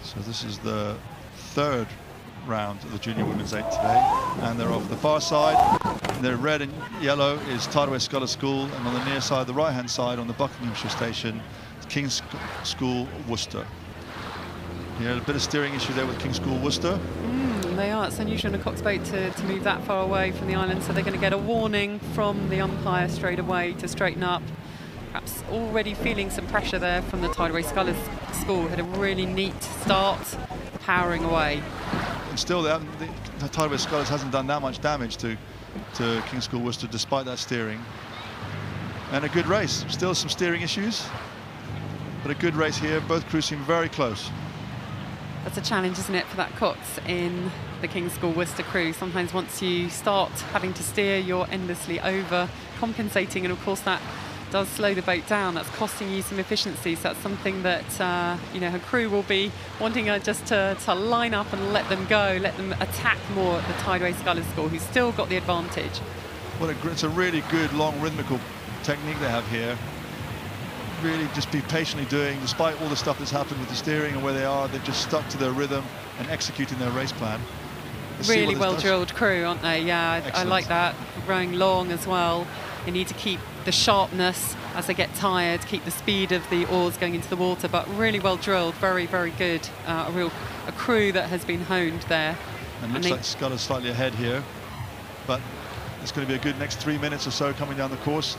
So this is the third round of the Junior Women's 8 today, and they're off the far side. In the red and yellow is Tideway Scullers School, and on the near side, the right-hand side, on the Buckinghamshire station, King's School, Worcester. Yeah, a bit of steering issue there with King's School, Worcester. They are. It's unusual in a Cox boat to move that far away from the island, so they're going to get a warning from the umpire straight away to straighten up. Perhaps already feeling some pressure there from the Tideway Scullers School. Had a really neat start, powering away. And still, the Tideway Scullers hasn't done that much damage to King's School Worcester, despite that steering. And a good race. Still some steering issues, but a good race here. Both crews seem very close. That's a challenge, isn't it, for that Cox in the King's School Worcester crew. Sometimes once you start having to steer, you're endlessly over compensating, and of course that does slow the boat down. That's costing you some efficiency, so that's something that you know, her crew will be wanting her just to line up and let them go, let them attack more at the Tideway Scullers School, who's still got the advantage. It's a really good long rhythmical technique they have here. Really just be patiently doing, despite all the stuff that's happened with the steering and where they are, they've just stuck to their rhythm and executing their race plan. Really well-drilled crew, aren't they? Yeah, I like that. Rowing long as well. They need to keep the sharpness as they get tired, keep the speed of the oars going into the water, but really well drilled, very, very good. A crew that has been honed there. And looks like Scullers slightly ahead here, but it's going to be a good next 3 minutes or so coming down the course.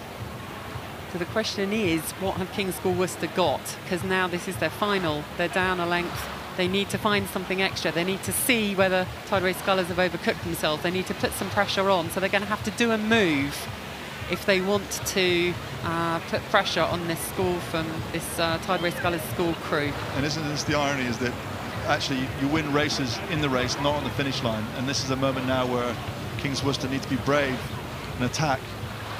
So the question is, what have King's School Worcester got? Because now this is their final. They're down a length. They need to find something extra. They need to see whether Tideway Scullers have overcooked themselves. They need to put some pressure on. So they're going to have to do a move if they want to put pressure on this school from this Tideway Scullers School crew. And isn't this the irony, is that actually you win races in the race, not on the finish line. And this is a moment now where King's Worcester need to be brave and attack.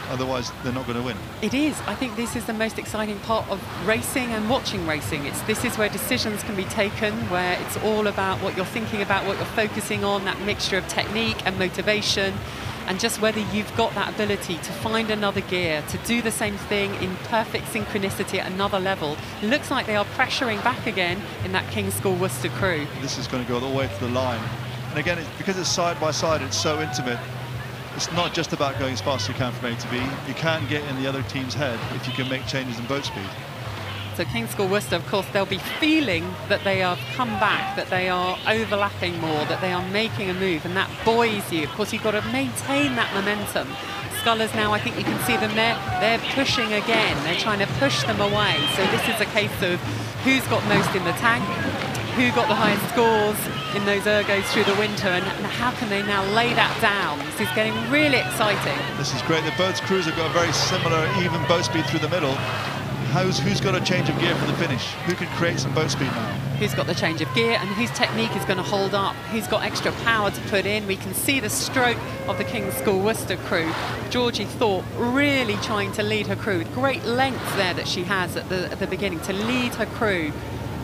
Otherwise, they're not going to win. It is. I think this is the most exciting part of racing and watching racing. This is where decisions can be taken, where it's all about what you're thinking about, what you're focusing on, that mixture of technique and motivation, and just whether you've got that ability to find another gear, to do the same thing in perfect synchronicity at another level. It looks like they are pressuring back again in that King's School Worcester crew. This is going to go all the way to the line. And again, because it's side by side, it's so intimate. It's not just about going as fast as you can from A to B. You can get in the other team's head if you can make changes in boat speed. So King's School Worcester, of course, they'll be feeling that they have come back, that they are overlapping more, that they are making a move, and that buoys you. Of course, you've got to maintain that momentum. Scullers now, I think you can see them there. They're pushing again. They're trying to push them away. So this is a case of who's got most in the tank, who got the highest scores in those ergos through the winter, and how can they now lay that down? This is getting really exciting. This is great. The both crews have got a very similar, even boat speed through the middle. Who's got a change of gear for the finish? Who can create some boat speed now? Who's got the change of gear and whose technique is going to hold up? Who's got extra power to put in? We can see the stroke of the King's School Worcester crew. Georgie Thorpe really trying to lead her crew with great length there that she has at the beginning to lead her crew.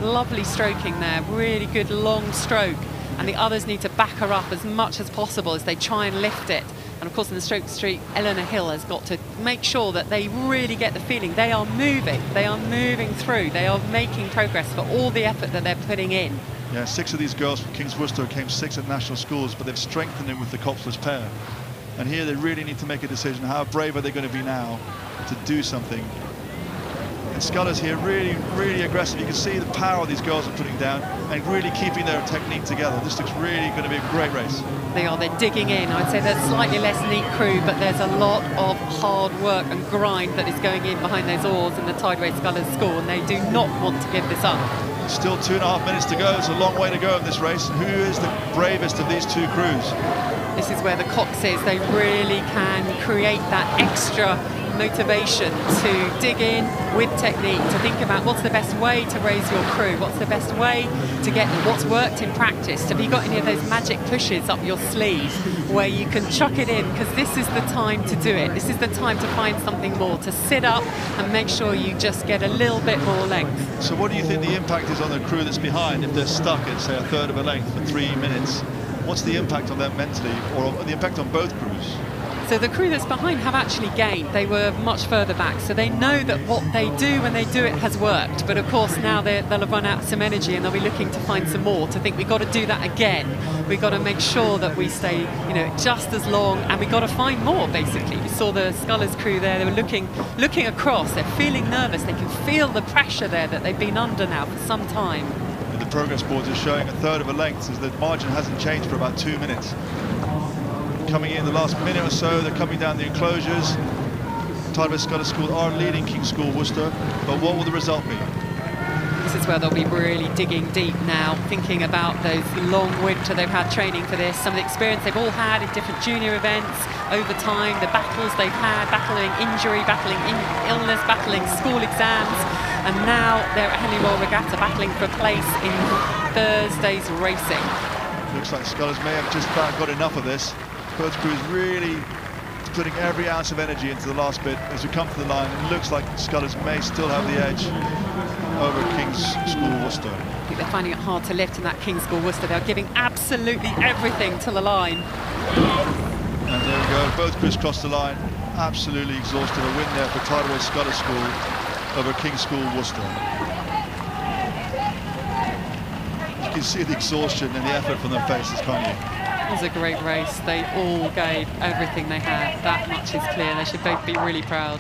Lovely stroking there, really good long stroke, and the others need to back her up as much as possible as they try and lift it. And of course in the stroke street, Eleanor Hill has got to make sure that they really get the feeling they are moving through, they are making progress for all the effort that they're putting in. Yeah, 6 of these girls from King's Worcester came 6 at national schools, but they've strengthened it with the Copslers pair. And here they really need to make a decision. How brave are they going to be now to do something? And Scullers here really, really aggressive. You can see the power these girls are putting down and really keeping their technique together. This looks really going to be a great race. They are, they're digging in. I'd say they're slightly less neat crew, but there's a lot of hard work and grind that is going in behind those oars in the Tideway Scullers School, and they do not want to give this up. Still 2.5 minutes to go. It's a long way to go in this race. Who is the bravest of these 2 crews? This is where the Cox is. They really can create that extra motivation to dig in with technique, to think about what's the best way to raise your crew, what's the best way to get what's worked in practice. Have you got any of those magic pushes up your sleeve where you can chuck it in, because this is the time to do it. This is the time to find something more, to sit up and make sure you just get a little bit more length. So what do you think the impact is on the crew that's behind if they're stuck at, say, 1/3 of a length for 3 minutes? What's the impact on them mentally, or the impact on both crews? So the crew that's behind have actually gained. They were much further back, so they know that what they do when they do it has worked. But of course now they'll have run out of some energy and they'll be looking to find some more, to think we've got to do that again. We've got to make sure that we stay, you know, just as long, and we've got to find more, basically. We saw the Scullers crew there, they were looking across, they're feeling nervous, they can feel the pressure there that they've been under now for some time. The progress boards are showing a third of a length, as the margin hasn't changed for about 2 minutes. Coming in the last minute or so, they're coming down the enclosures. Tideway Scullers School are leading King's School Worcester, but what will the result be? This is where they'll be really digging deep now, thinking about those long winter they've had training for this, some of the experience they've all had in different junior events over time, the battles they've had, battling injury, battling illness, battling school exams, and now they're at Henley Regatta battling for a place in Thursday's racing. Looks like Scullers may have just about got enough of this. Both crews really putting every ounce of energy into the last bit. As we come to the line, it looks like Scullers may still have the edge over King's School Worcester. I think they're finding it hard to lift in that King's School Worcester. They're giving absolutely everything to the line. And there we go, both crews crossed the line, absolutely exhausted. A win there for Tideway Scullers School over King's School Worcester. You can see the exhaustion and the effort from their faces, can't you? It was a great race. They all gave everything they had. That much is clear. They should both be really proud.